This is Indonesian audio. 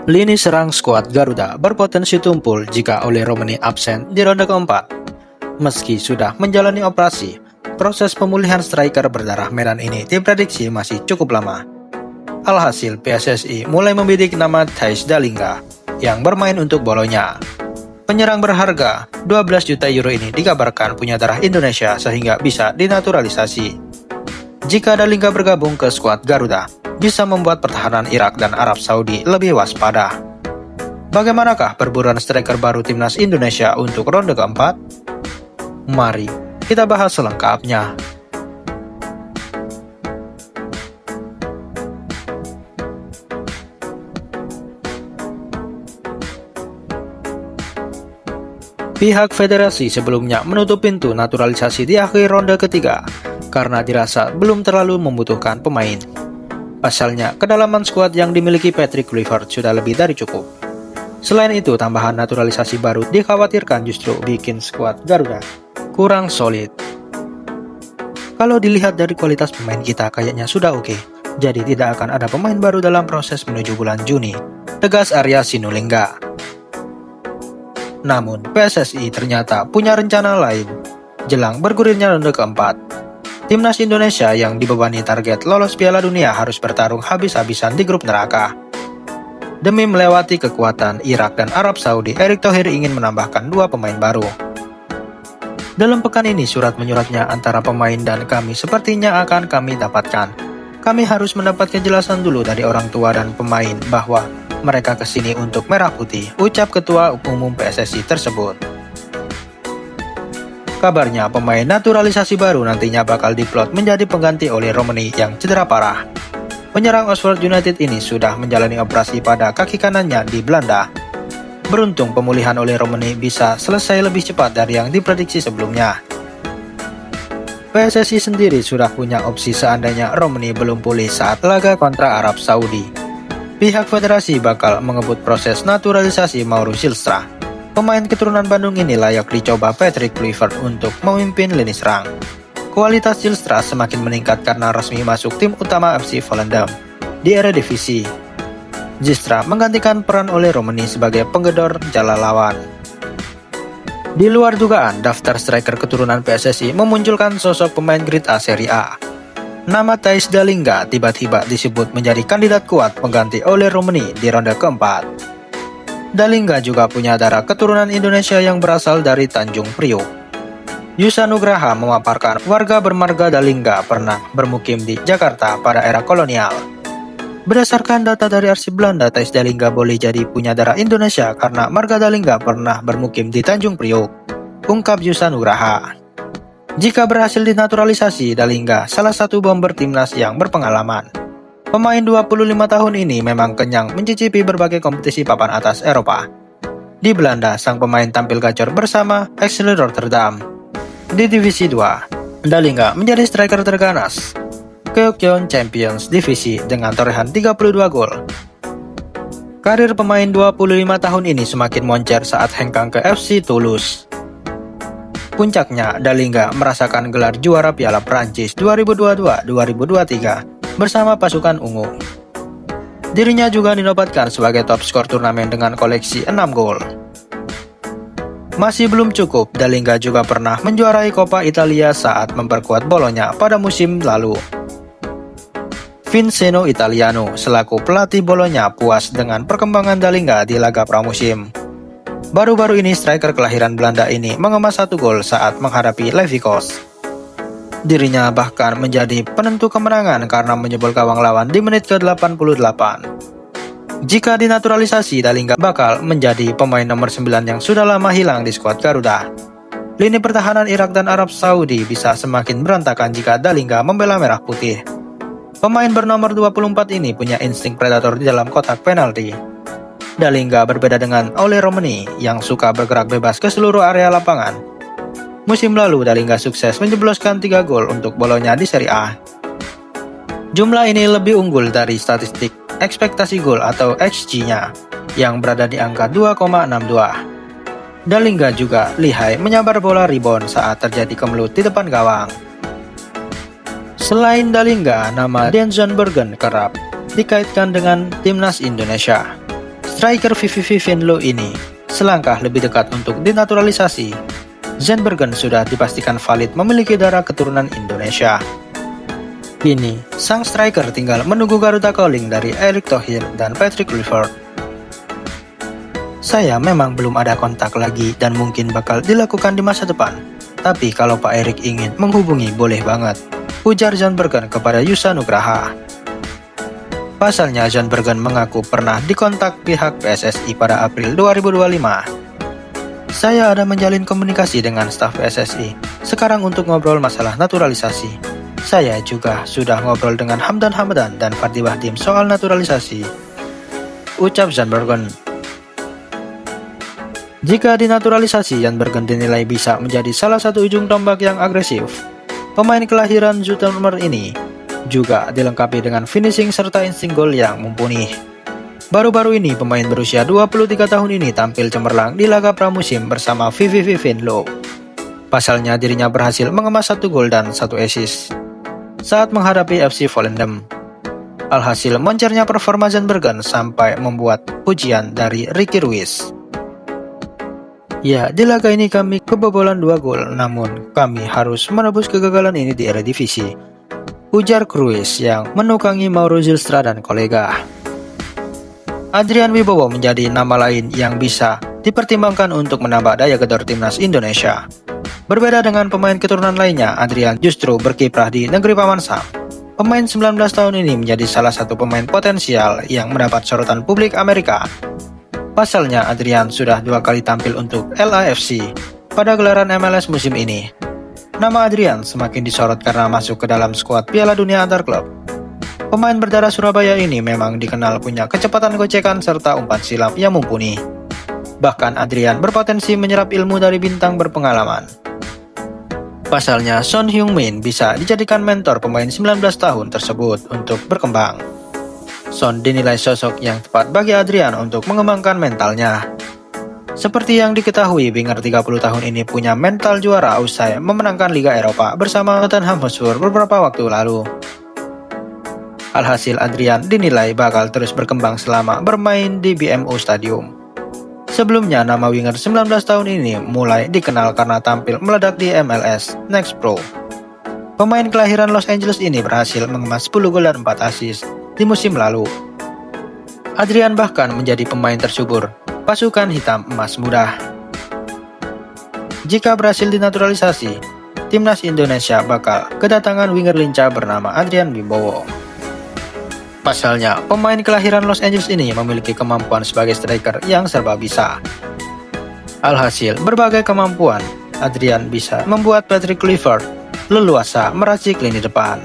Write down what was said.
Lini serang skuad Garuda berpotensi tumpul jika Oleh Romeni absen di ronde keempat. Meski sudah menjalani operasi, proses pemulihan striker berdarah merah ini diprediksi masih cukup lama. Alhasil PSSI mulai membidik nama Thijs Dallinga yang bermain untuk Bologna. Penyerang berharga 12 juta euro ini dikabarkan punya darah Indonesia sehingga bisa dinaturalisasi. Jika Dallinga bergabung ke skuad Garuda, bisa membuat pertahanan Irak dan Arab Saudi lebih waspada. Bagaimanakah perburuan striker baru timnas Indonesia untuk ronde keempat? Mari kita bahas selengkapnya. Pihak federasi sebelumnya menutup pintu naturalisasi di akhir ronde ketiga karena dirasa belum terlalu membutuhkan pemain. Pasalnya, kedalaman skuad yang dimiliki Patrick Kluivert sudah lebih dari cukup. Selain itu, tambahan naturalisasi baru dikhawatirkan justru bikin skuad Garuda kurang solid. Kalau dilihat dari kualitas pemain kita kayaknya sudah oke, jadi tidak akan ada pemain baru dalam proses menuju bulan Juni, tegas Arya Sinulinga. Namun, PSSI ternyata punya rencana lain jelang bergulirnya ronde keempat. Timnas Indonesia yang dibebani target lolos Piala Dunia harus bertarung habis-habisan di grup neraka. Demi melewati kekuatan Irak dan Arab Saudi, Erick Thohir ingin menambahkan 2 pemain baru. Dalam pekan ini surat menyuratnya antara pemain dan kami sepertinya akan kami dapatkan. Kami harus mendapat kejelasan dulu dari orang tua dan pemain bahwa mereka kesini untuk merah putih, ucap Ketua Umum PSSI tersebut. Kabarnya pemain naturalisasi baru nantinya bakal diplot menjadi pengganti Oleh Romeni yang cedera parah. Penyerang Oxford United ini sudah menjalani operasi pada kaki kanannya di Belanda. Beruntung pemulihan Oleh Romeni bisa selesai lebih cepat dari yang diprediksi sebelumnya. PSSI sendiri sudah punya opsi seandainya Romeni belum pulih saat laga kontra Arab Saudi. Pihak federasi bakal mengebut proses naturalisasi Mauro Zylstra. Pemain keturunan Bandung ini layak dicoba Patrick Kluivert untuk memimpin lini serang. Kualitas Zylstra semakin meningkat karena resmi masuk tim utama FC Volendam di Eredivisie. Zylstra menggantikan peran Oleh Romeni sebagai penggedor jala lawan. Di luar dugaan, daftar striker keturunan PSSI memunculkan sosok pemain Grade A Serie A. Nama Thijs Dallinga tiba-tiba disebut menjadi kandidat kuat pengganti Oleh Romeni di ronde keempat. Dallinga juga punya darah keturunan Indonesia yang berasal dari Tanjung Priok. Yusa Nugraha memaparkan warga bermarga Dallinga pernah bermukim di Jakarta pada era kolonial. Berdasarkan data dari arsip Belanda, Thijs Dallinga boleh jadi punya darah Indonesia karena marga Dallinga pernah bermukim di Tanjung Priok, ungkap Yusa Nugraha. Jika berhasil dinaturalisasi, Dallinga salah satu bomber timnas yang berpengalaman. Pemain 25 tahun ini memang kenyang mencicipi berbagai kompetisi papan atas Eropa. Di Belanda, sang pemain tampil gacor bersama Excelsior Rotterdam. Di Divisi 2, Dallinga menjadi striker terganas Keokyeon Champions Divisi dengan torehan 32 gol. Karir pemain 25 tahun ini semakin moncer saat hengkang ke FC Toulouse. Puncaknya, Dallinga merasakan gelar juara Piala Prancis 2022-2023 bersama pasukan ungu. Dirinya juga dinobatkan sebagai top skor turnamen dengan koleksi 6 gol. Masih belum cukup, Dallinga juga pernah menjuarai Coppa Italia saat memperkuat Bologna pada musim lalu. Vincenzo Italiano selaku pelatih Bologna puas dengan perkembangan Dallinga di laga pramusim. Baru-baru ini striker kelahiran Belanda ini mengemas 1 gol saat menghadapi Levikos. Dirinya bahkan menjadi penentu kemenangan karena menjebol gawang lawan di menit ke-88. Jika dinaturalisasi, Dallinga bakal menjadi pemain nomor 9 yang sudah lama hilang di skuad Garuda. Lini pertahanan Irak dan Arab Saudi bisa semakin berantakan jika Dallinga membela merah putih. Pemain bernomor 24 ini punya insting predator di dalam kotak penalti. Dallinga berbeda dengan Oleh Romeni yang suka bergerak bebas ke seluruh area lapangan. Musim lalu, Dallinga sukses menjebloskan 3 gol untuk Bologna di Serie A. Jumlah ini lebih unggul dari statistik ekspektasi gol atau XG-nya yang berada di angka 2,62. Dallinga juga lihai menyabar bola rebound saat terjadi kemelut di depan gawang. Selain Dallinga, nama Denson Bergen kerap dikaitkan dengan timnas Indonesia. striker VVV Venlo ini selangkah lebih dekat untuk dinaturalisasi. Zandbergen sudah dipastikan valid memiliki darah keturunan Indonesia. Kini, sang striker tinggal menunggu Garuda Calling dari Erick Thohir dan Patrick Kluivert. Saya memang belum ada kontak lagi dan mungkin bakal dilakukan di masa depan. Tapi kalau Pak Erick ingin menghubungi boleh banget, ujar Zandbergen kepada Yusa Nugraha. Pasalnya Zandbergen mengaku pernah dikontak pihak PSSI pada April 2025. Saya ada menjalin komunikasi dengan staf PSSI sekarang untuk ngobrol masalah naturalisasi. Saya juga sudah ngobrol dengan Hamdan Hamadan dan Fadli Bahdim soal naturalisasi, ucap Zandbergen. Jika dinaturalisasi, Zandbergen dinilai bisa menjadi salah satu ujung tombak yang agresif. Pemain kelahiran Zoetermeer ini juga dilengkapi dengan finishing serta insting gol yang mumpuni. Baru-baru ini pemain berusia 23 tahun ini tampil cemerlang di laga pramusim bersama VVV Venlo. Pasalnya dirinya berhasil mengemas 1 gol dan 1 assist saat menghadapi FC Volendam. Alhasil moncernya performa Zandbergen sampai membuat pujian dari Ricky Ruiz. Ya, di laga ini kami kebobolan 2 gol, namun kami harus menebus kegagalan ini di Eredivisie, ujar Ruiz yang menukangi Mauro Zylstra dan kolega. Adrian Wibowo menjadi nama lain yang bisa dipertimbangkan untuk menambah daya gedor timnas Indonesia. Berbeda dengan pemain keturunan lainnya, Adrian justru berkiprah di negeri Paman Sam. Pemain 19 tahun ini menjadi salah satu pemain potensial yang mendapat sorotan publik Amerika. Pasalnya, Adrian sudah 2 kali tampil untuk LAFC pada gelaran MLS musim ini. Nama Adrian semakin disorot karena masuk ke dalam skuad Piala Dunia antar klub. Pemain berdarah Surabaya ini memang dikenal punya kecepatan gocekan serta umpan silam yang mumpuni. Bahkan Adrian berpotensi menyerap ilmu dari bintang berpengalaman. Pasalnya, Son Heung-min bisa dijadikan mentor pemain 19 tahun tersebut untuk berkembang. Son dinilai sosok yang tepat bagi Adrian untuk mengembangkan mentalnya. Seperti yang diketahui, winger 30 tahun ini punya mental juara usai memenangkan Liga Eropa bersama Tottenham Hotspur beberapa waktu lalu. Alhasil Adrian dinilai bakal terus berkembang selama bermain di BMO Stadium. Sebelumnya, nama winger 19 tahun ini mulai dikenal karena tampil meledak di MLS Next Pro. Pemain kelahiran Los Angeles ini berhasil mengemas 10 gol dan 4 assist di musim lalu. Adrian bahkan menjadi pemain tersubur pasukan hitam emas muda. Jika berhasil dinaturalisasi, timnas Indonesia bakal kedatangan winger lincah bernama Adrian Wibowo. Pasalnya, pemain kelahiran Los Angeles ini memiliki kemampuan sebagai striker yang serba bisa. Alhasil, berbagai kemampuan, Adrian bisa membuat Patrick Kluivert leluasa meracik lini depan.